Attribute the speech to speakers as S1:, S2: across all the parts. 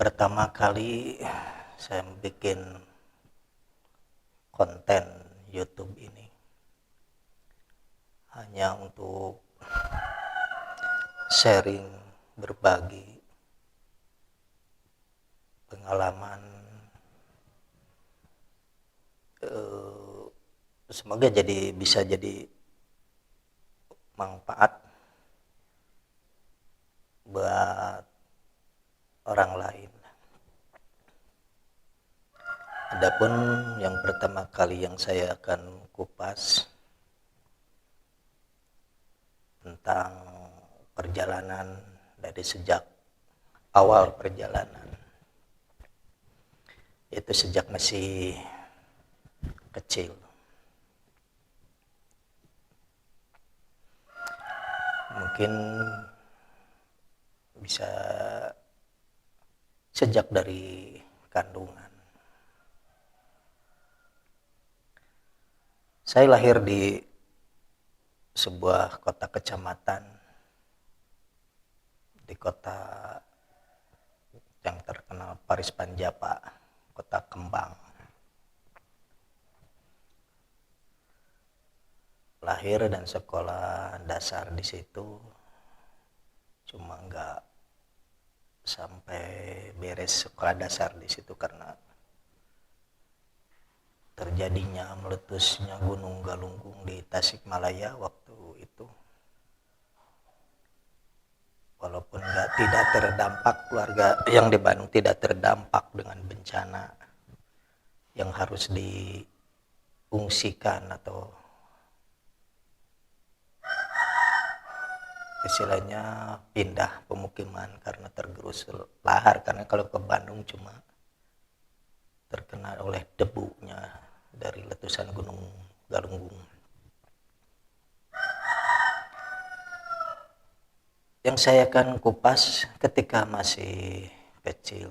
S1: Pertama kali saya bikin konten YouTube ini hanya untuk sharing, berbagi pengalaman. Semoga bisa jadi manfaat buat orang lain. Adapun yang pertama kali yang saya akan kupas tentang perjalanan dari sejak awal perjalanan, itu sejak masih kecil. Mungkin bisa sejak dari kandungan. Saya lahir di sebuah kota kecamatan, di kota yang terkenal Paris Panjapa, kota Kembang. Lahir dan sekolah dasar di situ, cuma nggak sampai beres sekolah dasar di situ karena terjadinya meletusnya Gunung Galunggung di Tasikmalaya waktu itu. Walaupun tidak terdampak, keluarga yang di Bandung tidak terdampak dengan bencana yang harus diungsikan atau istilahnya pindah pemukiman karena tergerus lahar, karena kalau ke Bandung cuma terkena oleh debunya dari letusan Gunung Galunggung. Yang saya akan kupas ketika masih kecil,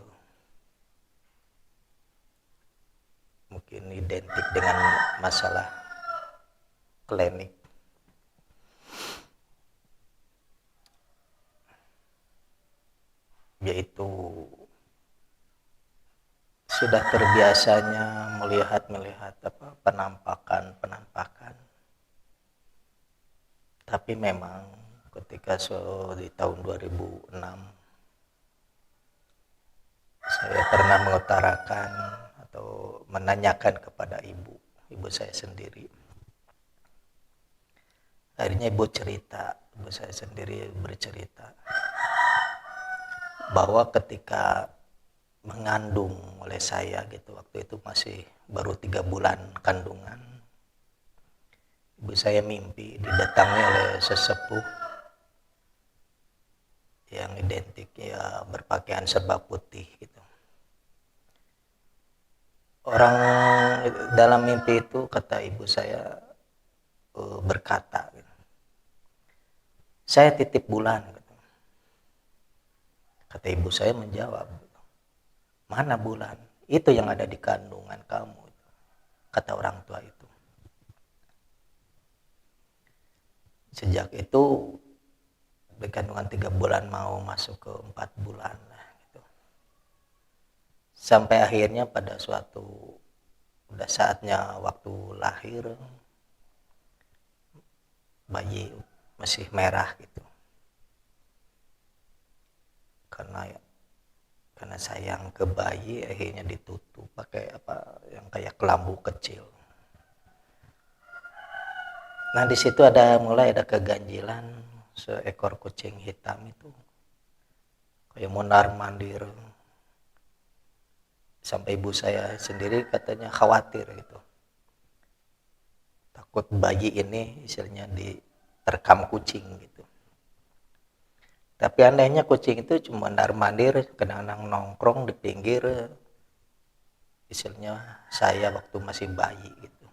S1: mungkin identik dengan masalah klinik. Yaitu sudah terbiasanya melihat penampakan. Tapi memang ketika di tahun 2006 saya pernah mengutarakan atau menanyakan kepada ibu saya sendiri. Akhirnya ibu saya sendiri bercerita bahwa ketika mengandung oleh saya gitu, waktu itu masih baru 3 bulan kandungan, ibu saya mimpi didatangi oleh sesepuh yang identik ya berpakaian serba putih gitu. Orang dalam mimpi itu, kata ibu saya, berkata gitu, saya titip bulan gitu. Kata ibu saya menjawab, mana bulan? Itu yang ada di kandungan kamu, kata orang tua itu. Sejak itu di kandungan 3 bulan mau masuk ke 4 bulan gitu. Sampai akhirnya pada suatu udah saatnya waktu lahir, bayi masih merah gitu. Karena sayang ke bayi, akhirnya ditutup pakai yang kayak kelambu kecil. Nah di situ mulai ada keganjilan, seekor kucing hitam itu kayak mondar mandir, sampai ibu saya sendiri katanya khawatir gitu, takut bayi ini istilahnya diterkam kucing gitu. Tapi anehnya kucing itu cuma mondar mandir, kadang-kadang nongkrong di pinggir istilahnya saya waktu masih bayi gitu,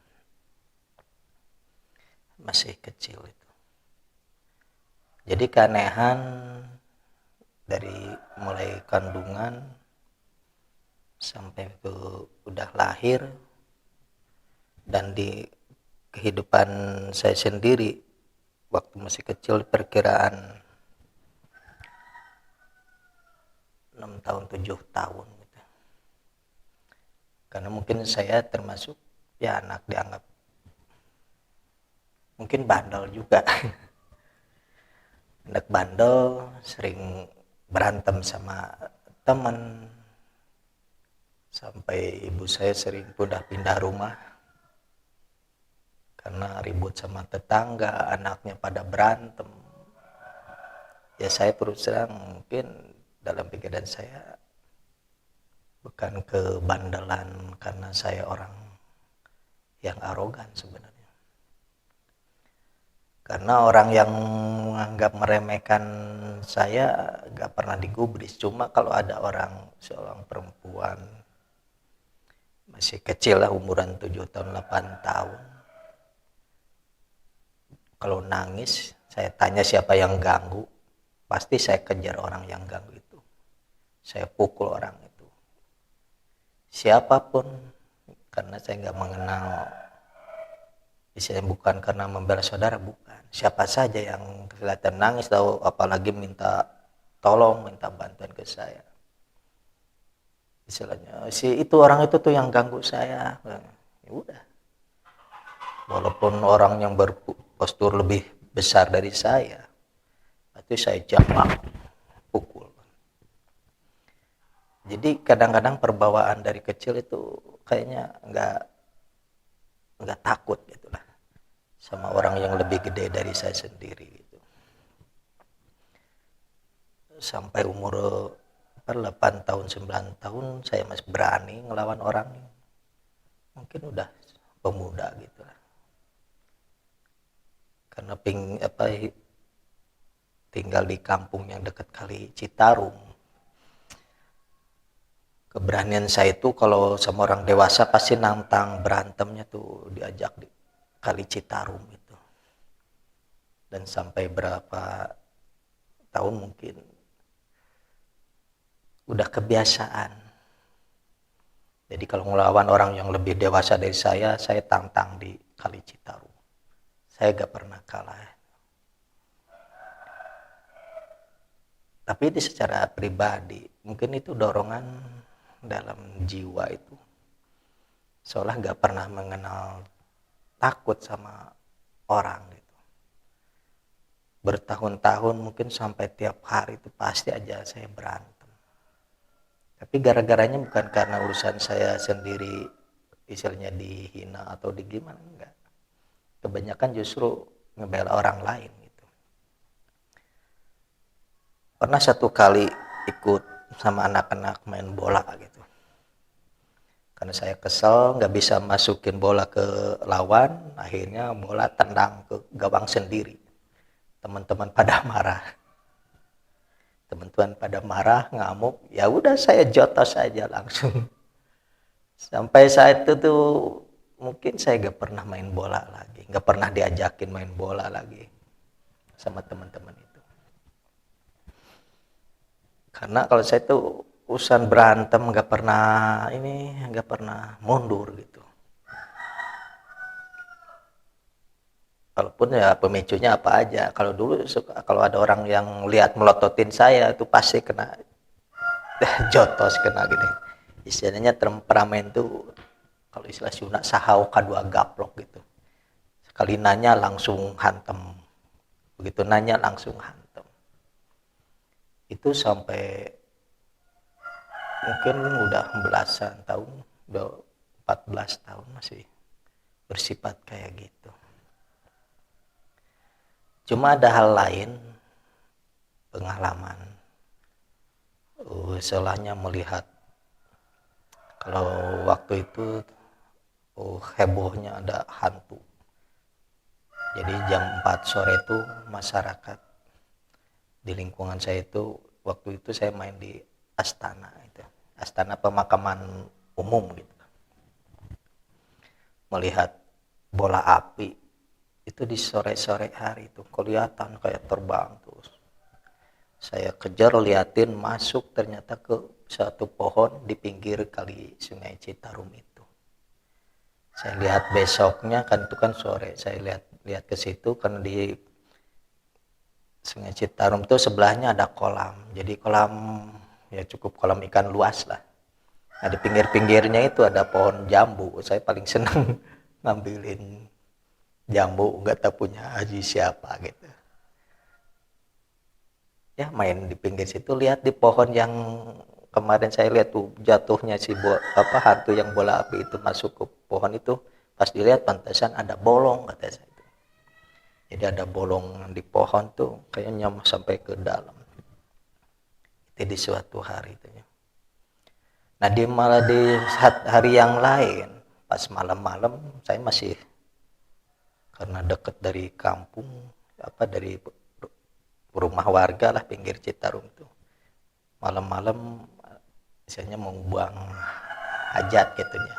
S1: masih kecil itu. Jadi keanehan dari mulai kandungan sampai ke udah lahir, dan di kehidupan saya sendiri waktu masih kecil, perkiraan 6 tahun 7 tahun gitu. Karena mungkin saya termasuk ya anak dianggap mungkin bandel juga. Anak bandel, sering berantem sama teman, sampai ibu saya sering pindah rumah karena ribut sama tetangga, anaknya pada berantem. Ya saya terus terang mungkin dalam pikiran saya bukan kebandelan karena saya orang yang arogan sebenarnya. Karena orang yang menganggap meremehkan saya gak pernah digubris. Cuma kalau ada orang, seorang perempuan masih kecil lah, umuran 7 tahun 8 tahun, kalau nangis saya tanya siapa yang ganggu, pasti saya kejar orang yang ganggu itu, saya pukul orang itu, siapapun, karena saya gak mengenal. Saya bukan karena membela saudara, bukan. Siapa saja yang kelihatan nangis atau apalagi minta tolong, minta bantuan ke saya. Istilahnya, itu orang itu tuh yang ganggu saya. Ya udah. Walaupun orang yang berpostur lebih besar dari saya, itu saya jambak, pukul. Jadi kadang-kadang perbawaan dari kecil itu kayaknya nggak takut gitu lah sama orang yang lebih gede dari saya sendiri gitu. Sampai umur 8 tahun 9 tahun saya masih berani ngelawan orang, mungkin udah pemuda gitu lah. Karena tinggal di kampung yang dekat Kali Citarum, keberanian saya itu kalau sama orang dewasa pasti nantang berantemnya tuh diajak di Kali Citarum itu. Dan sampai berapa tahun mungkin udah kebiasaan. Jadi kalau ngelawan orang yang lebih dewasa dari saya tantang di Kali Citarum. Saya gak pernah kalah. Tapi itu secara pribadi, mungkin itu dorongan dalam jiwa itu. Seolah gak pernah mengenal takut sama orang gitu. Bertahun-tahun mungkin sampai tiap hari itu pasti aja saya berantem. Tapi gara-garanya bukan karena urusan saya sendiri, istilahnya dihina atau digimana, enggak. Kebanyakan justru ngebela orang lain gitu. Pernah satu kali ikut sama anak-anak main bola gitu. Karena saya kesel nggak bisa masukin bola ke lawan, akhirnya bola tendang ke gawang sendiri. Teman-teman pada marah. Teman-teman pada marah, ngamuk. Ya udah saya jotos aja langsung. Sampai saat itu tuh mungkin saya gak pernah main bola lagi, gak pernah diajakin main bola lagi sama teman-teman itu. Karena kalau saya tuh urusan berantem gak pernah mundur gitu. Walaupun ya pemicunya apa aja. Kalau dulu kalau ada orang yang lihat melototin saya itu pasti kena jotos, kena gini. Istilahnya temperamen tuh kalau istilah Sunda sahau kadua gaplok gitu. Sekali nanya langsung hantem. Begitu nanya langsung hantem. Itu sampai mungkin udah belasan tahun, udah 14 tahun masih bersifat kayak gitu. Cuma ada hal lain, pengalaman. Setelahnya melihat kalau waktu itu hebohnya ada hantu. Jadi jam 4 sore itu masyarakat di lingkungan saya itu, waktu itu saya main di Astana itu. Astana pemakaman umum gitu. Melihat bola api itu di sore-sore hari itu kelihatan kayak terbang terus. Saya kejar, liatin, masuk ternyata ke satu pohon di pinggir kali Sungai Citarum itu. Saya lihat besoknya kan itu kan sore, saya lihat ke situ karena di Sungai Citarum itu sebelahnya ada kolam. Jadi kolam ya cukup kolam ikan luas lah. Nah di pinggir-pinggirnya itu ada pohon jambu. Saya paling senang ngambilin jambu, nggak tahu punya haji siapa gitu. Ya main di pinggir situ, lihat di pohon yang kemarin saya lihat tuh jatuhnya si hantu yang bola api itu masuk ke pohon itu. Pas dilihat pantesan ada bolong kata saya. Jadi ada bolong di pohon tuh kayaknya sampai ke dalam. Itu di suatu hari itu. Nah malah di hari yang lain pas malam-malam saya masih, karena dekat dari kampung dari rumah warga lah pinggir Citarum tuh, malam-malam misalnya mau buang hajat gitu ya.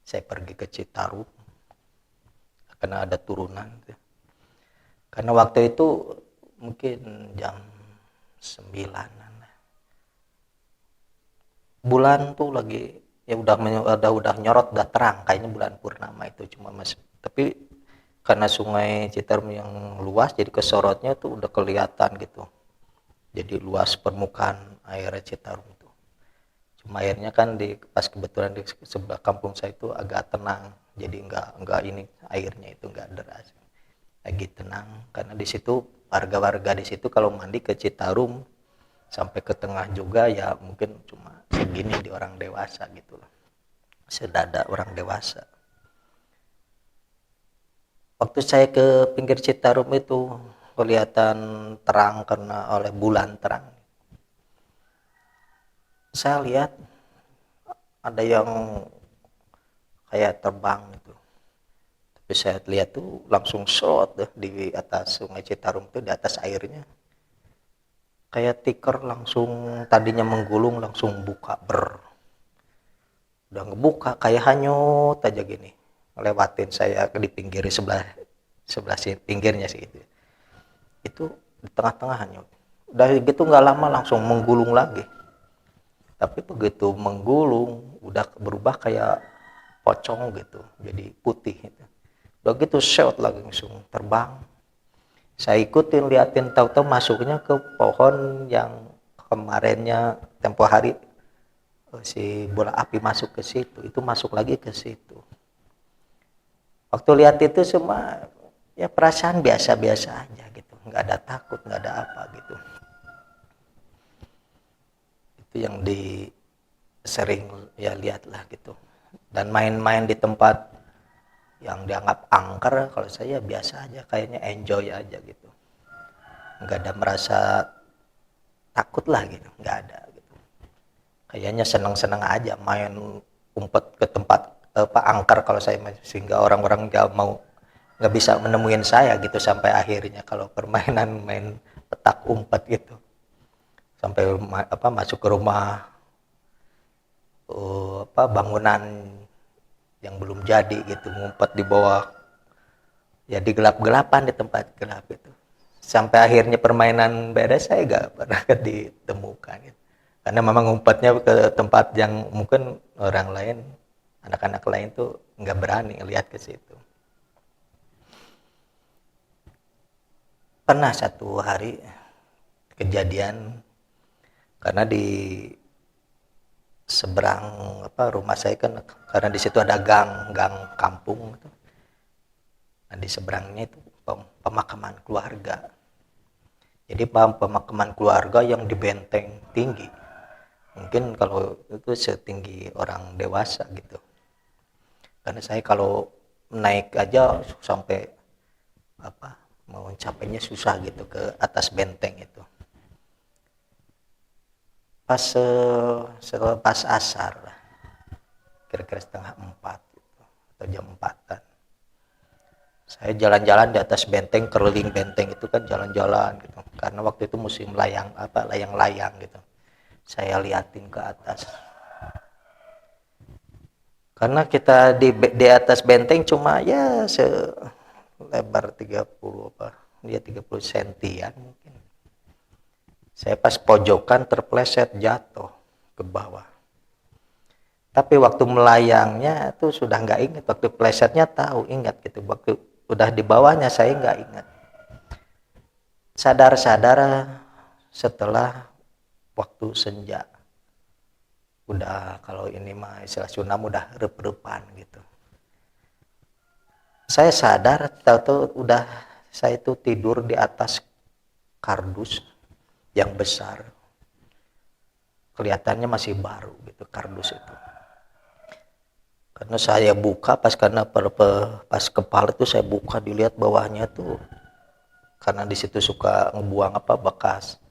S1: Saya pergi ke Citarum karena ada turunan gitu. Karena waktu itu mungkin jam 9 bulan tuh lagi ya udah nyorot, udah terang kayaknya bulan purnama itu, cuma masih, tapi karena sungai Citarum yang luas jadi kesorotnya tuh udah kelihatan gitu, jadi luas permukaan air Citarum tuh. Cuma airnya kan pas kebetulan di sebelah kampung saya itu agak tenang, jadi enggak ini airnya itu enggak deras, lagi tenang. Karena di situ warga-warga di situ kalau mandi ke Citarum sampai ke tengah juga ya mungkin cuma segini di orang dewasa gitu loh, sedada orang dewasa. Waktu saya ke pinggir Citarum itu kelihatan terang karena oleh bulan terang. Saya lihat ada yang kayak terbang gitu. Tapi saya lihat tuh langsung shot deh di atas sungai Citarum tuh, di atas airnya. Kayak tiker langsung tadinya menggulung langsung buka udah ngebuka kayak hanyut aja gini, lewatin saya di pinggir sebelah pinggirnya sih gitu. Itu di tengah-tengah hanyut, udah gitu nggak lama langsung menggulung lagi, tapi begitu menggulung udah berubah kayak pocong gitu, jadi putih gitu. Udah gitu shot lagi langsung terbang. Saya ikutin liatin, tahu-tahu masuknya ke pohon yang kemarinnya tempo hari si bola api masuk ke situ, itu masuk lagi ke situ. Waktu lihat itu semua ya perasaan biasa-biasa aja gitu, nggak ada takut, nggak ada apa gitu. Itu yang sering ya lihat lah gitu. Dan main-main di tempat yang dianggap angker, kalau saya biasa aja, kayaknya enjoy aja gitu, nggak ada merasa takut lah gitu, nggak ada gitu. Kayaknya seneng-seneng aja main umpet ke tempat angker kalau saya, sehingga orang-orang nggak bisa menemuin saya gitu sampai akhirnya kalau permainan main petak umpet gitu, sampai masuk ke rumah bangunan yang belum jadi gitu, ngumpet di bawah ya, di gelap-gelapan di tempat gelap itu, sampai akhirnya permainan beres saya nggak pernah ditemukan gitu. Karena memang ngumpetnya ke tempat yang mungkin orang lain, anak-anak lain tuh nggak berani lihat ke situ. Pernah satu hari kejadian, karena di seberang rumah saya kan, karena di situ ada gang kampung gitu. Nah di seberangnya itu pemakaman keluarga. Jadi pemakaman keluarga yang di benteng tinggi, mungkin kalau itu setinggi orang dewasa gitu. Karena saya kalau naik aja sampai mau capeknya susah gitu ke atas benteng itu. Pas asar, kira-kira 3:30 gitu, atau jam 4-an, saya jalan-jalan di atas benteng, keliling benteng itu kan jalan-jalan gitu, karena waktu itu musim layang-layang gitu. Saya liatin ke atas, karena kita di atas benteng cuma ya selebar 30 sentian mungkin. Saya pas pojokan terpleset jatuh ke bawah. Tapi waktu melayangnya tuh sudah nggak ingat, waktu plesetnya tahu ingat gitu, waktu udah di bawahnya saya nggak ingat. Sadar-sadar setelah waktu senja. Udah kalau ini mah istilah Sunda udah rep-repan gitu. Saya sadar tahu udah saya itu tidur di atas kardus yang besar. Kelihatannya masih baru gitu kardus itu. Karena saya buka pas kepala itu saya buka dilihat bawahnya tuh, karena di situ suka ngebuang bekas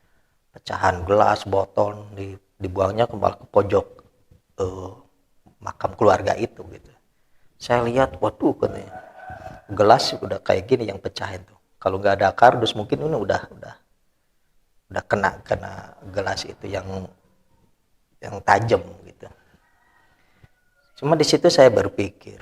S1: pecahan gelas, botol, dibuangnya ke pojok makam keluarga itu gitu. Saya lihat, waduh katanya, gelas udah kayak gini yang pecah itu. Kalau nggak ada kardus mungkin ini udah kena gelas itu yang tajam gitu. Cuma di situ saya berpikir,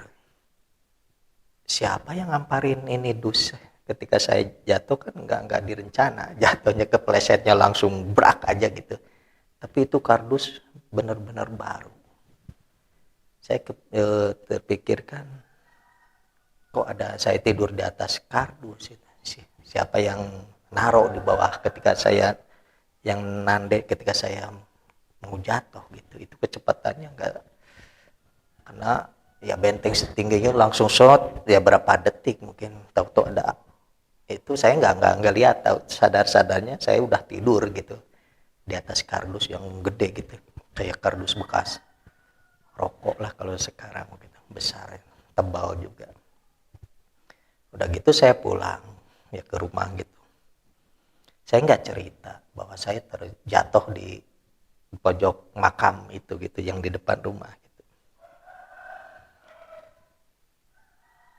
S1: siapa yang ngamparin ini dus? Ketika saya jatuh kan nggak direncana, jatuhnya keplesetnya langsung brak aja gitu. Tapi itu kardus benar-benar baru. Saya terpikirkan, kok ada saya tidur di atas kardus itu. Siapa yang naruh di bawah ketika saya yang nande ketika saya mau jatuh gitu. Itu kecepatannya enggak, karena ya benteng setingginya langsung shot ya berapa detik mungkin, tahu-tahu ada itu saya nggak lihat, tahu sadarnya saya udah tidur gitu di atas kardus yang gede gitu, kayak kardus bekas rokok lah kalau sekarang gitu, besar tebal juga. Udah gitu saya pulang ya ke rumah gitu, saya nggak cerita bahwa saya terjatuh di pojok makam itu gitu yang di depan rumah.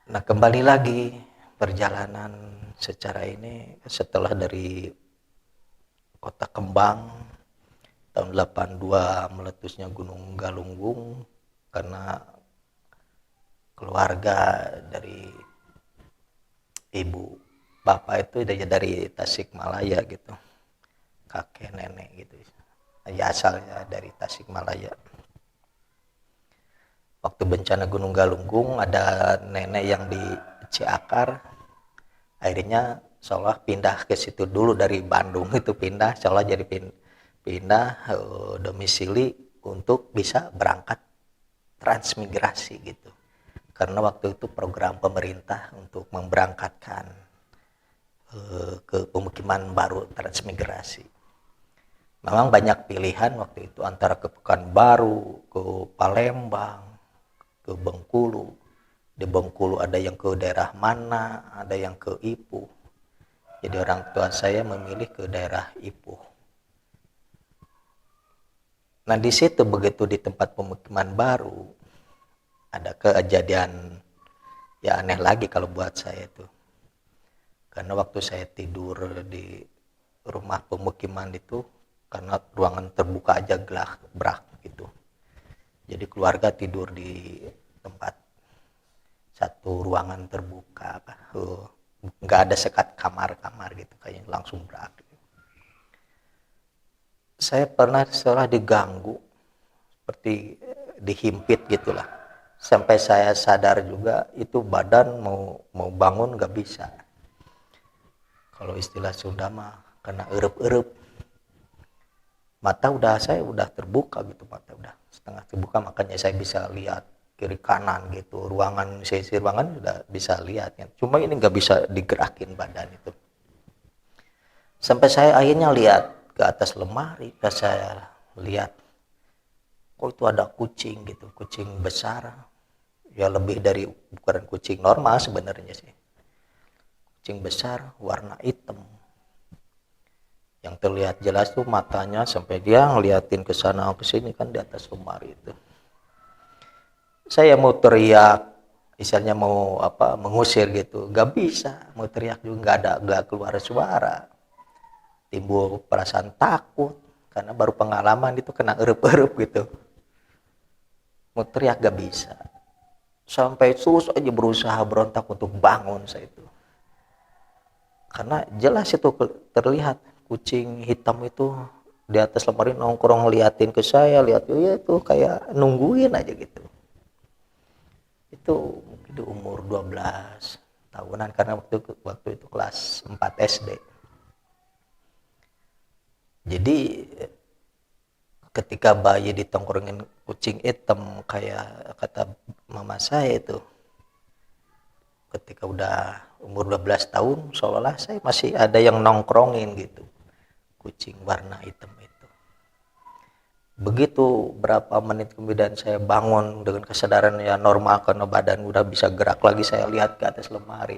S1: Nah kembali lagi perjalanan secara ini setelah dari Kota Kembang tahun 82 meletusnya Gunung Galunggung karena keluarga dari ibu bapak itu dari Tasikmalaya gitu, kakek nenek gitu ya, asalnya dari Tasikmalaya. Waktu bencana Gunung Galunggung ada nenek yang di Ciakar, akhirnya seolah pindah ke situ dulu dari Bandung, itu pindah seolah jadi pindah domisili untuk bisa berangkat transmigrasi gitu, karena waktu itu program pemerintah untuk memberangkatkan ke pemukiman baru transmigrasi. Memang banyak pilihan waktu itu antara ke Pekanbaru, ke Palembang, ke Bengkulu. Di Bengkulu ada yang ke daerah mana, ada yang ke Ipuh. Jadi orang tua saya memilih ke daerah Ipuh. Nah di situ begitu di tempat pemukiman baru ada kejadian ya aneh lagi kalau buat saya itu. Karena waktu saya tidur di rumah pemukiman itu, karena ruangan terbuka aja brak gitu. Jadi keluarga tidur di tempat satu ruangan terbuka, nggak ada sekat kamar-kamar gitu, kayaknya langsung brak. Saya pernah setelah diganggu, seperti dihimpit gitulah. Sampai saya sadar juga itu badan mau bangun nggak bisa. Kalau istilah Sunda mah kena erup-erup. Saya udah terbuka gitu, mata udah setengah terbuka, makanya saya bisa lihat kiri kanan gitu, sisi ruangan udah bisa lihat ya. Cuma ini nggak bisa digerakin badan itu. Sampai saya akhirnya lihat ke atas lemari, dan saya lihat kok itu ada kucing gitu, kucing besar ya, lebih dari ukuran kucing normal sebenarnya sih, kucing besar warna hitam. Yang terlihat jelas tuh matanya sampai dia ngeliatin ke sana ke sini kan di atas lemari itu. Saya mau teriak, misalnya mau mengusir gitu, nggak bisa. Mau teriak juga nggak keluar suara. Timbul perasaan takut karena baru pengalaman itu kena erup-erup gitu. Mau teriak nggak bisa. Sampai terus aja berusaha berontak untuk bangun saya itu. Karena jelas itu terlihat kucing hitam itu di atas lemari nongkrong ngeliatin ke saya, lihat ya itu kayak nungguin aja gitu. Itu mungkin di umur 12 tahunan karena waktu itu kelas 4 SD. Jadi ketika bayi ditongkrongin kucing hitam, kayak kata mama saya itu, ketika udah umur 12 tahun seolah-olah saya masih ada yang nongkrongin gitu kucing warna hitam itu. Begitu berapa menit kemudian saya bangun dengan kesadaran ya normal karena badan udah bisa gerak lagi, saya lihat ke atas lemari,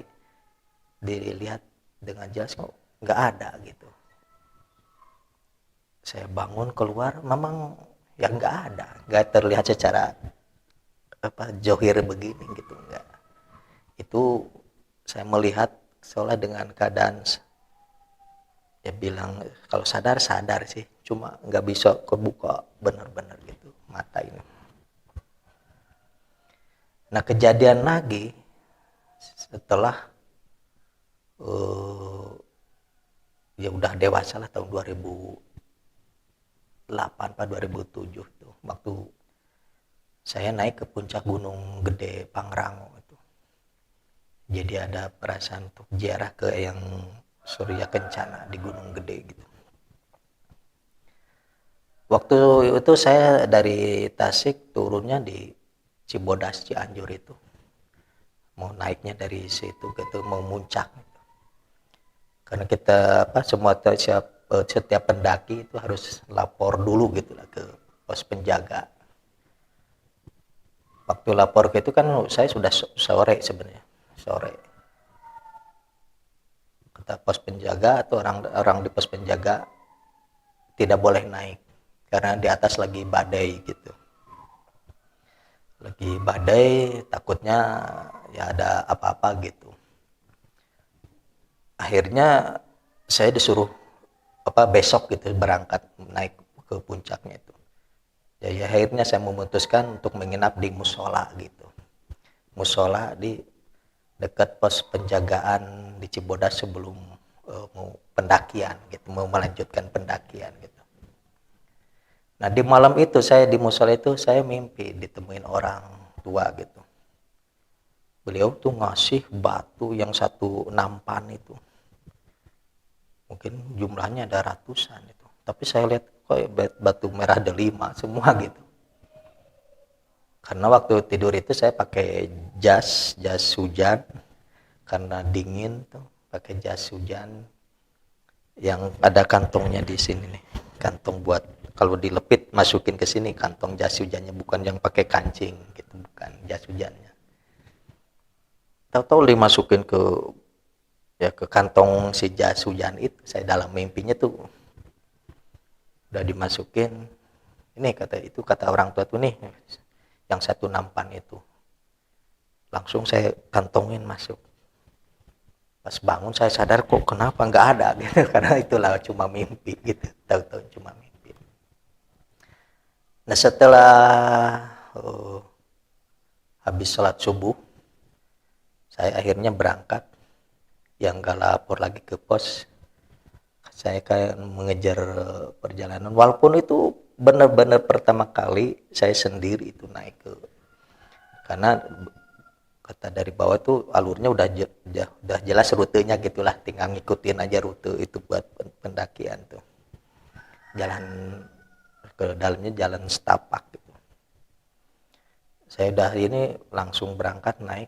S1: dilihat dengan jelas kok nggak ada gitu. Saya bangun keluar, memang ya nggak terlihat secara johir begini gitu, nggak. Itu saya melihat seolah dengan keadaan ya bilang kalau sadar sih, cuma nggak bisa kebuka benar-benar gitu mata ini. Nah kejadian lagi setelah ya udah dewasa lah, tahun 2008 atau 2007 tuh, waktu saya naik ke puncak Gunung Gede Pangrango itu. Jadi ada perasaan untuk ziarah ke yang Surya Kencana di Gunung Gede gitu. Waktu itu saya dari Tasik turunnya di Cibodas Cianjur itu. Mau naiknya dari situ gitu, mau muncak. Karena kita setiap pendaki itu harus lapor dulu gitu lah ke pos penjaga. Waktu lapor ke itu kan saya sudah sore sebenarnya, sore. Kata pos penjaga atau orang di pos penjaga tidak boleh naik karena di atas lagi badai gitu. Lagi badai, takutnya ya ada apa-apa gitu. Akhirnya saya disuruh besok gitu berangkat naik ke puncaknya itu. Jadi akhirnya saya memutuskan untuk menginap di musola gitu. Musola di dekat pos penjagaan di Cibodas sebelum mau pendakian gitu, mau melanjutkan pendakian gitu. Nah di malam itu saya di musola itu saya mimpi ditemuin orang tua gitu. Beliau tuh ngasih batu yang satu nampan itu, mungkin jumlahnya ada ratusan itu, tapi saya lihat kok batu merah delima semua gitu. Karena waktu tidur itu saya pakai jas hujan karena dingin tuh, pakai jas hujan yang ada kantongnya di sini nih, kantong buat kalau dilepit masukin ke sini, kantong jas hujannya, bukan yang pakai kancing gitu, bukan jas hujannya. Tahu-tahu dimasukin ke kantong si jas hujan itu, saya dalam mimpinya tuh udah dimasukin. Ini kata orang tua tuh nih, yang satu nampan itu. Langsung saya kantongin masuk. Pas bangun saya sadar kok kenapa nggak ada gitu, karena itulah cuma mimpi gitu, tahu-tahu cuma mimpi. Nah setelah habis sholat subuh, saya akhirnya berangkat, yang nggak lapor lagi ke pos. Saya kayak mengejar perjalanan, walaupun itu benar-benar pertama kali saya sendiri itu naik ke, karena kata dari bawah tuh alurnya udah jelas rutenya gitulah, tinggal ngikutin aja rute itu buat pendakian tuh. Jalan ke dalamnya jalan setapak gitu. Saya udah ini langsung berangkat naik,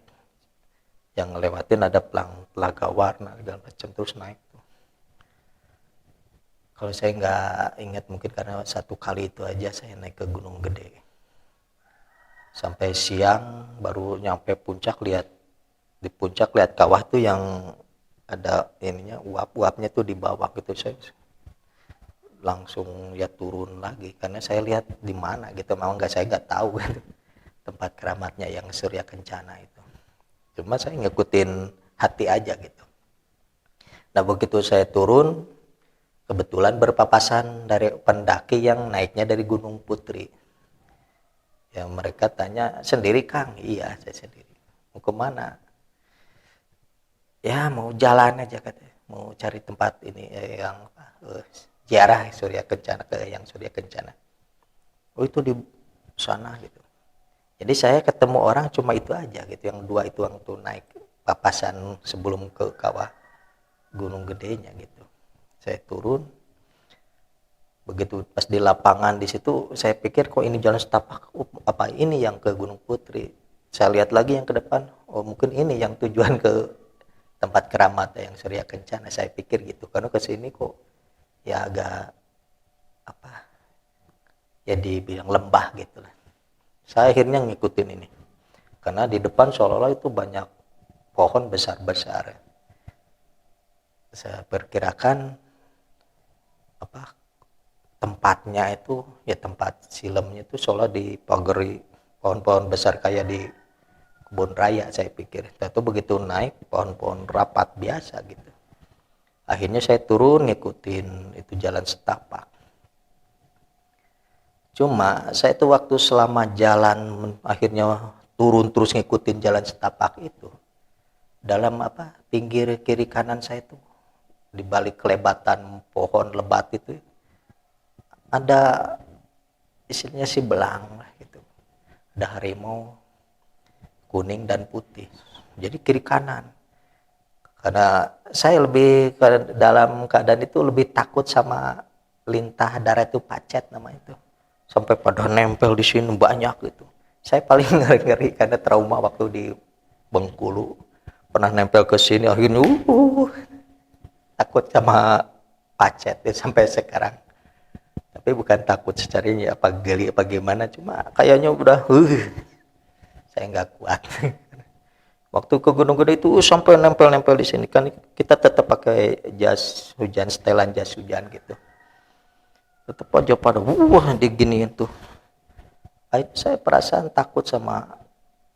S1: yang ngelewatin ada Telaga Warna dan macam, terus naik tuh. Kalau saya nggak ingat mungkin karena satu kali itu aja saya naik ke Gunung Gede. Sampai siang baru nyampe puncak, lihat di puncak lihat kawah tuh yang ada ininya, uap-uapnya tuh di bawah gitu. Saya langsung ya turun lagi karena saya lihat di mana gitu, memang saya nggak tahu gitu, tempat keramatnya yang Surya Kencana itu. Cuma saya ngikutin hati aja gitu. Nah begitu saya turun, kebetulan berpapasan dari pendaki yang naiknya dari Gunung Putri. Ya mereka tanya, sendiri Kang? Iya saya sendiri. Mau kemana? Ya mau jalan aja katanya, mau cari tempat ini yang ziarah Surya Kencana, ke yang Surya Kencana. Oh itu di sana gitu. Jadi saya ketemu orang cuma itu aja gitu, yang dua itu yang tuh naik papasan sebelum ke kawah Gunung Gedenya gitu. Saya turun, Begitu pas di lapangan di situ saya pikir kok ini jalan setapak, apa ini yang ke Gunung Putri. Saya lihat lagi yang ke depan, oh mungkin ini yang tujuan ke tempat keramat yang Surya Kencana. Saya pikir gitu, karena ke sini kok ya agak apa ya dibilang lembah gitu lah. Saya akhirnya ngikutin ini karena di depan seolah-olah itu banyak pohon besar-besar. Saya perkirakan apa tempatnya itu ya tempat silamnya itu seolah dipagari pohon-pohon besar kayak di kebun raya, saya pikir. Tapi begitu naik pohon-pohon rapat biasa gitu. Akhirnya saya turun ngikutin itu jalan setapak. Cuma saya itu waktu selama jalan akhirnya turun terus ngikutin jalan setapak itu. Dalam apa pinggir kiri kanan saya itu di balik kelebatan pohon lebat itu ada istilahnya si belang lah gitu. Ada harimau kuning dan putih. Jadi kiri kanan. Karena saya lebih dalam keadaan itu lebih takut sama lintah darat itu pacet nama itu. Sampai pada nempel di sini banyak gitu. Saya paling ngeri karena trauma waktu di Bengkulu pernah nempel ke sini akhirnya takut sama pacet ya, sampai sekarang. Tapi bukan takut secara ini apa geli apa gimana, cuma kayaknya udah saya nggak kuat. Waktu ke Gunung Gede itu sampai nempel-nempel di sini kan kita tetap pakai jas hujan, setelan jas hujan gitu. Tetap aja pada diginiin tuh. Saya perasaan takut sama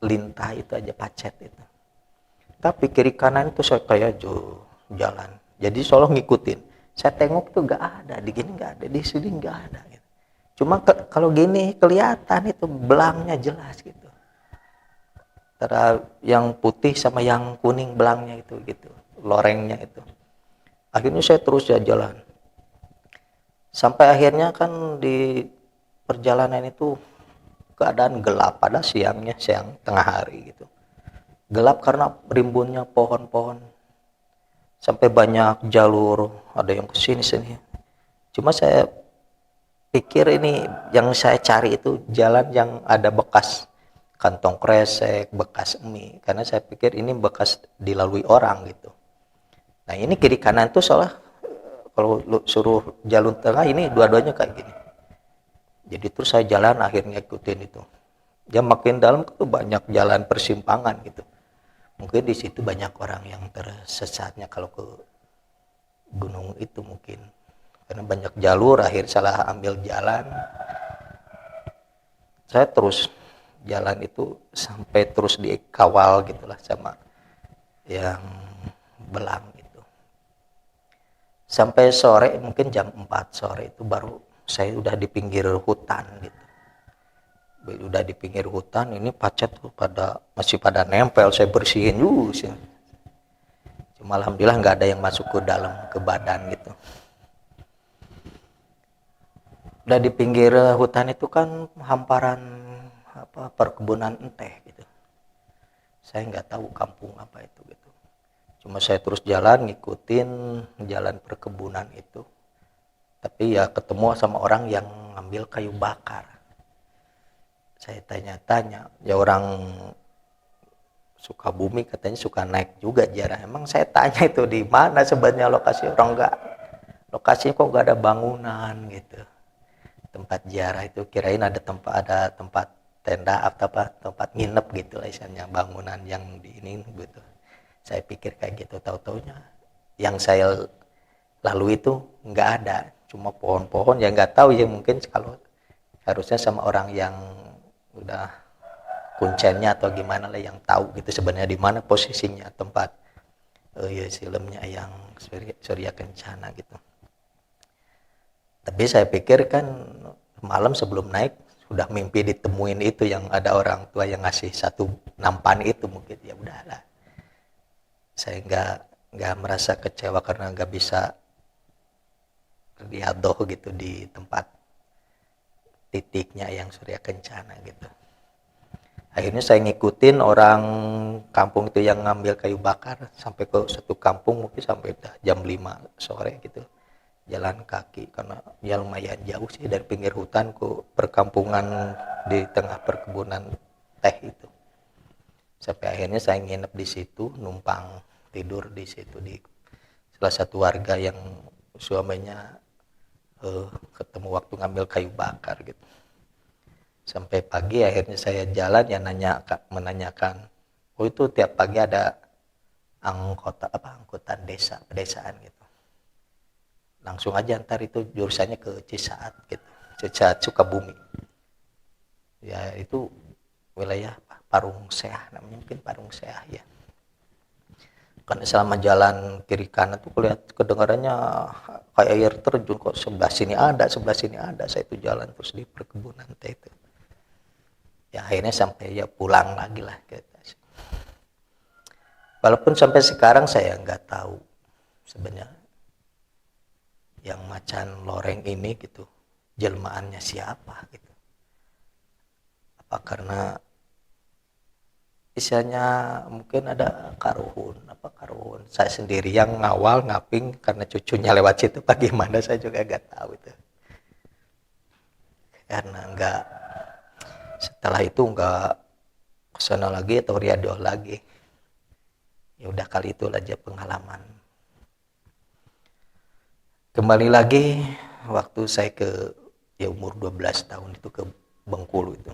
S1: lintah itu aja pacet itu. Tapi kiri kanan itu saya kayak jalan. Jadi solo ngikutin. Saya tengok tuh nggak ada, di gini nggak ada, di sini nggak ada. Gitu. Cuma kalau gini kelihatan itu belangnya jelas gitu. Antara yang putih sama yang kuning belangnya itu gitu, lorengnya itu. Akhirnya saya terus jalan. Sampai akhirnya kan di perjalanan itu keadaan gelap pada siangnya, siang tengah hari gitu. Gelap karena rimbunnya pohon-pohon. Sampai banyak jalur, ada yang ke sini. Cuma saya pikir ini yang saya cari itu jalan yang ada bekas kantong kresek, bekas mie, karena saya pikir ini bekas dilalui orang gitu. Nah ini kiri kanan tuh soalnya kalau suruh jalur tengah ini dua-duanya kayak gini. Jadi terus saya jalan akhirnya ikutin itu. Ya makin dalam tuh banyak jalan persimpangan gitu. Mungkin di situ banyak orang yang tersesatnya kalau ke gunung itu mungkin. Karena banyak jalur, akhir salah ambil jalan. Saya terus jalan itu sampai terus dikawal gitulah sama yang belang itu. Sampai sore mungkin jam 4 sore itu baru saya udah di pinggir hutan gitu. Udah di pinggir hutan ini pacet tuh masih pada nempel, saya bersihin dulu sih. Cuma alhamdulillah nggak ada yang masuk ke dalam ke badan gitu. Udah di pinggir hutan itu kan hamparan perkebunan teh gitu. Saya nggak tahu kampung apa itu gitu. Cuma saya terus jalan ngikutin jalan perkebunan itu. Tapi ya ketemu sama orang yang ngambil kayu bakar. Saya tanya-tanya, ya orang Sukabumi katanya suka naik juga jarah. Emang saya tanya itu di mana sebenarnya lokasi orang nggak, lokasinya kok nggak ada bangunan gitu. Tempat ziarah itu kirain ada tempat tenda atau apa tempat nginep gitu lah misalnya bangunan yang di ini gitu. Saya pikir kayak gitu, tahu-taunya yang saya lalu itu nggak ada, cuma pohon-pohon yang nggak tahu ya mungkin kalau harusnya sama orang yang udah kuncennya atau gimana lah yang tahu gitu sebenarnya di mana posisinya tempat ya filmnya yang Surya Kencana gitu. Tapi saya pikir kan malam sebelum naik sudah mimpi ditemuin itu yang ada orang tua yang ngasih satu nampan itu mungkin ya udahlah. Saya nggak merasa kecewa karena nggak bisa riadoh gitu di tempat titiknya yang Surya Kencana gitu. Akhirnya saya ngikutin orang kampung itu yang ngambil kayu bakar sampai ke satu kampung mungkin sampai jam 5 sore gitu. jalan kaki karena ya lumayan jauh sih dari pinggir hutan ke perkampungan di tengah perkebunan teh itu. Sampai akhirnya saya nginep di situ, numpang tidur di situ di salah satu warga yang suaminya ketemu waktu ngambil kayu bakar gitu. Sampai pagi akhirnya saya jalan ya menanyakan, oh itu tiap pagi ada angkutan desa pedesaan gitu. Langsung aja ntar itu jurusannya ke Cisaat gitu, Cisaat Sukabumi. Ya itu wilayah Parung Seah namanya, mungkin Parung Seah ya. Kan selama jalan kiri kanan tuh kedengarannya kayak air terjun, kok sebelah sini ada, sebelah sini ada. Saya itu jalan terus di perkebunan teh itu. Ya akhirnya sampai ya pulang lagi lah gitu. Walaupun sampai sekarang saya nggak tahu sebenarnya yang macan loreng ini gitu jelmaannya siapa gitu. Apa karena istilahnya mungkin ada karuhun saya sendiri yang ngawal ngaping karena cucunya lewat situ, bagaimana saya juga nggak tahu itu, karena nggak, setelah itu nggak kesana lagi atau riado lagi. Ya udah kali itu aja pengalaman. Kembali lagi waktu saya ke ya umur 12 tahun itu ke Bengkulu itu,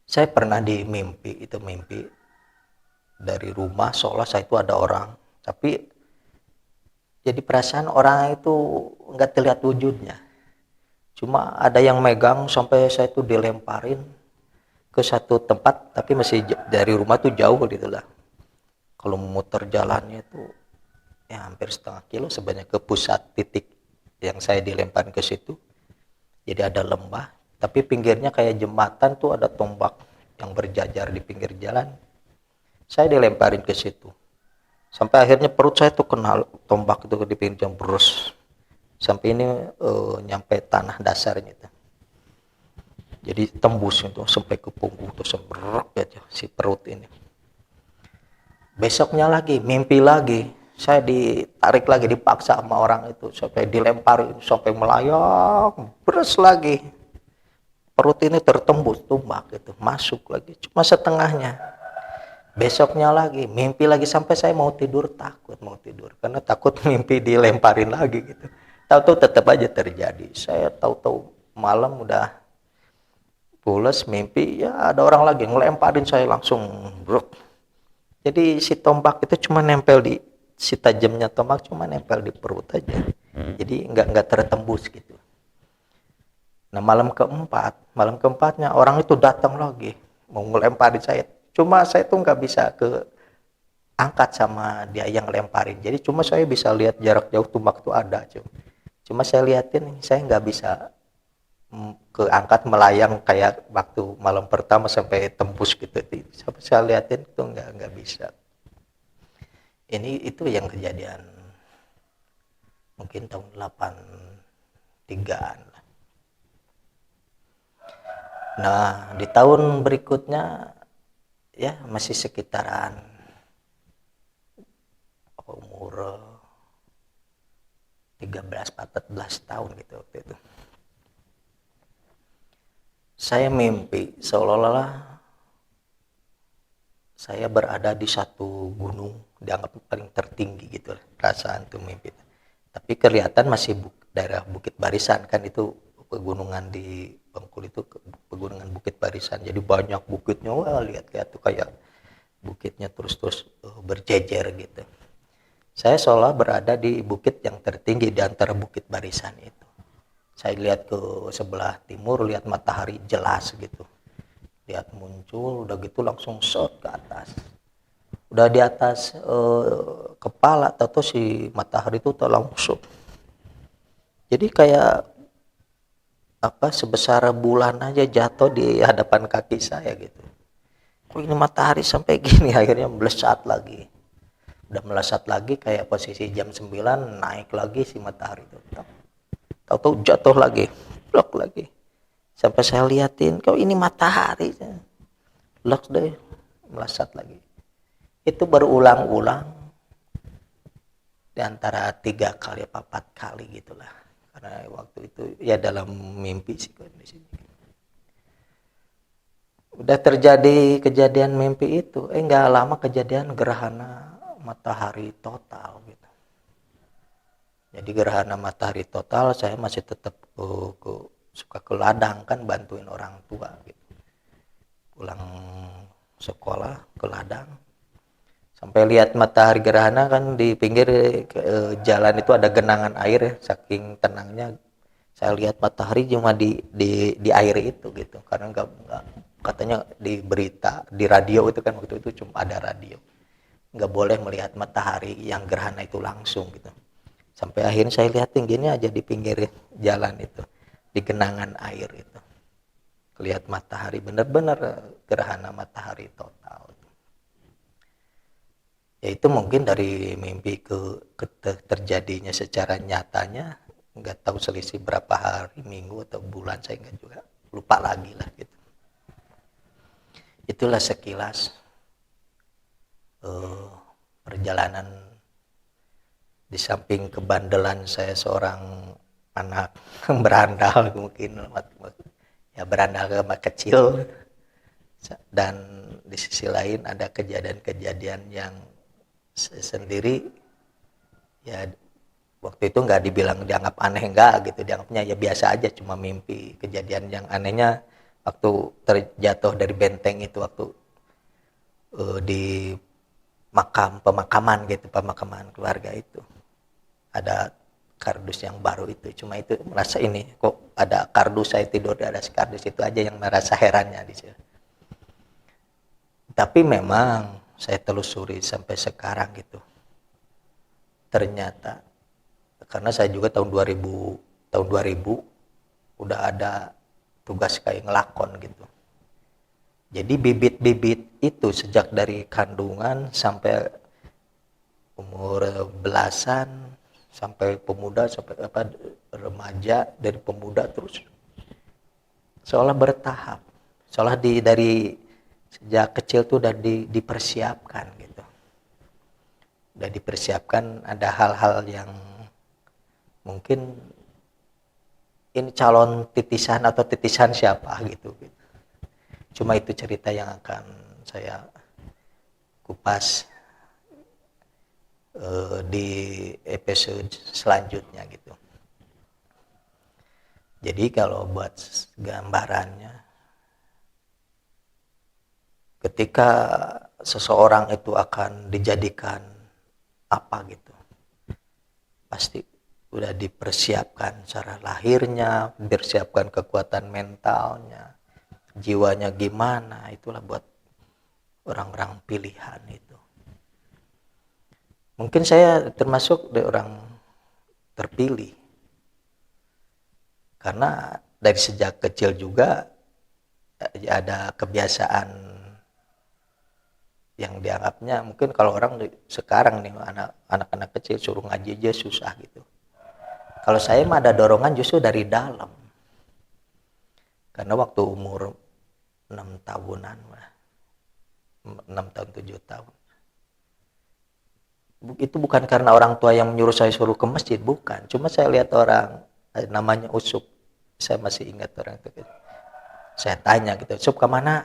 S1: saya pernah mimpi dari rumah seolah saya itu ada orang, tapi jadi perasaan orang itu nggak terlihat wujudnya, cuma ada yang megang sampai saya itu dilemparin ke satu tempat, tapi masih dari rumah tuh jauh gitu lah. Kalau memutar jalannya itu ya hampir setengah kilo sebenarnya ke pusat titik yang saya dilemparin ke situ. Jadi ada lembah, tapi pinggirnya kayak jembatan tuh ada tombak yang berjajar di pinggir jalan. Saya dilemparin ke situ. Sampai akhirnya perut saya tuh kena tombak itu di pinggir jalan, berus. Sampai ini nyampe tanah dasarnya itu. Jadi tembus itu sampai ke punggung tuh seberok aja si perut ini. Besoknya lagi mimpi lagi, saya ditarik lagi, dipaksa sama orang itu sampai dilemparin sampai melayang, beres lagi. Perut ini tertembus tombak itu, masuk lagi cuma setengahnya. Besoknya lagi mimpi lagi sampai saya mau tidur karena takut mimpi dilemparin lagi gitu. Tahu-tahu tetap aja terjadi. Saya tahu-tahu malam udah pulas mimpi ya ada orang lagi ngelemparin, saya langsung brok. Jadi si tombak itu cuma nempel di si tajamnya tombak cuma nempel di perut aja. Jadi nggak tertembus gitu. Nah malam keempatnya orang itu datang lagi mau ngelemparin saya. Cuma saya tuh nggak bisa ke angkat sama dia yang lemparin. Jadi cuma saya bisa lihat jarak jauh tombak itu ada. Cuma saya liatin, saya nggak bisa keangkat melayang kayak waktu malam pertama sampai tembus gitu. Sampai saya liatin itu nggak bisa. Itu yang kejadian mungkin tahun 83-an. Nah, di tahun berikutnya ya masih sekitaran umur 13-14 tahun gitu waktu itu. Saya mimpi seolah-olah saya berada di satu gunung dianggap paling tertinggi gitu perasaan tuh mimpi. Tapi kelihatan masih daerah Bukit Barisan, kan itu pegunungan di Bengkulu itu pegunungan Bukit Barisan, jadi banyak bukitnya. Wah lihat tuh kayak bukitnya terus berjejer gitu. Saya seolah berada di bukit yang tertinggi di antara Bukit Barisan itu. Saya lihat ke sebelah timur, lihat matahari jelas gitu, lihat muncul, udah gitu langsung shot ke atas. Udah di atas kepala atau si matahari itu langsung. Jadi kayak sebesar bulan aja jatuh di hadapan kaki saya gitu. Kok ini matahari sampai gini, akhirnya melesat lagi. Udah melesat lagi kayak posisi jam 9, naik lagi si matahari itu. Tahu-tahu jatuh lagi, blok lagi. Sampai saya liatin, kok ini matahari. Blok deh, melesat lagi. Itu berulang-ulang di antara 3 kali apa 4 kali gitulah. Karena waktu itu ya dalam mimpi sih kondisinya. Udah terjadi kejadian mimpi itu, nggak lama kejadian gerhana matahari total gitu. Jadi gerhana matahari total saya masih tetap suka ke ladang kan bantuin orang tua gitu. Pulang sekolah ke ladang sampai lihat matahari gerhana kan di pinggir jalan itu ada genangan air ya, saking tenangnya saya lihat matahari cuma di air itu gitu karena nggak katanya di berita di radio itu kan waktu itu cuma ada radio nggak boleh melihat matahari yang gerhana itu langsung gitu sampai akhirnya saya lihat tingginya aja di pinggir jalan itu di genangan air itu lihat matahari benar-benar gerhana matahari total. Ya itu mungkin dari mimpi ke terjadinya secara nyatanya nggak tahu selisih berapa hari minggu atau bulan saya nggak juga lupa lagi lah gitu. Itulah sekilas perjalanan di samping kebandelan saya seorang anak berandal mungkin ya berandal kecil dan di sisi lain ada kejadian-kejadian yang sendiri ya waktu itu nggak dianggap aneh enggak gitu dianggapnya ya biasa aja cuma mimpi kejadian yang anehnya waktu terjatuh dari benteng itu waktu di pemakaman keluarga itu ada kardus yang baru itu cuma itu merasa ini kok ada kardus saya tidur di atas kardus itu aja yang merasa herannya di situ tapi memang saya telusuri sampai sekarang gitu. Ternyata karena saya juga tahun 2000 udah ada tugas kayak ngelakon gitu. Jadi bibit-bibit itu sejak dari kandungan sampai umur belasan sampai pemuda sampai remaja dari pemuda terus seolah bertahap. Seolah dari sejak kecil tuh udah dipersiapkan gitu udah dipersiapkan ada hal-hal yang mungkin ini calon titisan atau titisan siapa gitu cuma itu cerita yang akan saya kupas di episode selanjutnya gitu jadi kalau buat gambarannya ketika seseorang itu akan dijadikan apa gitu pasti udah dipersiapkan cara lahirnya dipersiapkan kekuatan mentalnya jiwanya gimana itulah buat orang-orang pilihan itu mungkin saya termasuk dari orang terpilih karena dari sejak kecil juga ada kebiasaan yang dianggapnya mungkin kalau orang sekarang nih anak-anak kecil suruh ngaji aja susah gitu. Kalau saya mah ada dorongan justru dari dalam. Karena waktu umur 6 tahunan 6 tahun 7 tahun. Itu bukan karena orang tua yang menyuruh saya suruh ke masjid, bukan. Cuma saya lihat orang namanya Usup. Saya masih ingat orang itu. Saya tanya gitu, "Usup kemana?"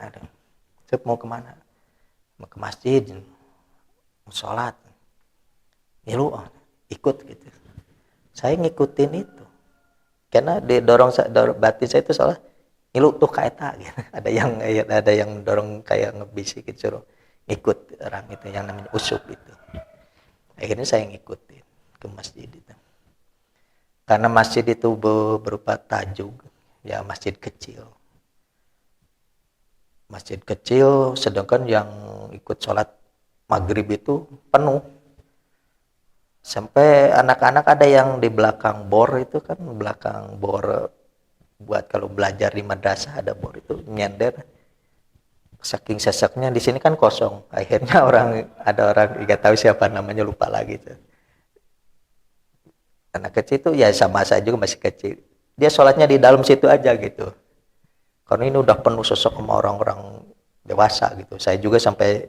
S1: "Usup mau kemana?" "Mau ke masjid, mau sholat." "Ya lu ikut gitu." Saya ngikutin itu. Karena didorong batin saya itu soalnya ngilu tuh kaeta gitu. Ada yang dorong kayak ngebisikin suruh ngikut orang itu yang namanya Usup itu. Akhirnya saya ngikutin ke masjid itu. Karena masjid itu berupa tajuk, ya masjid kecil. Masjid kecil, sedangkan yang ikut sholat maghrib itu penuh. Sampai anak-anak ada yang di belakang bor itu kan, belakang bor buat kalau belajar di madrasah ada bor itu nyender. Saking sesaknya di sini kan kosong. Akhirnya ada orang nggak tahu siapa namanya lupa lagi tuh. Anak kecil itu ya sama saya juga masih kecil. Dia sholatnya di dalam situ aja gitu. Karena ini udah penuh sosok sama orang-orang dewasa gitu. Saya juga sampai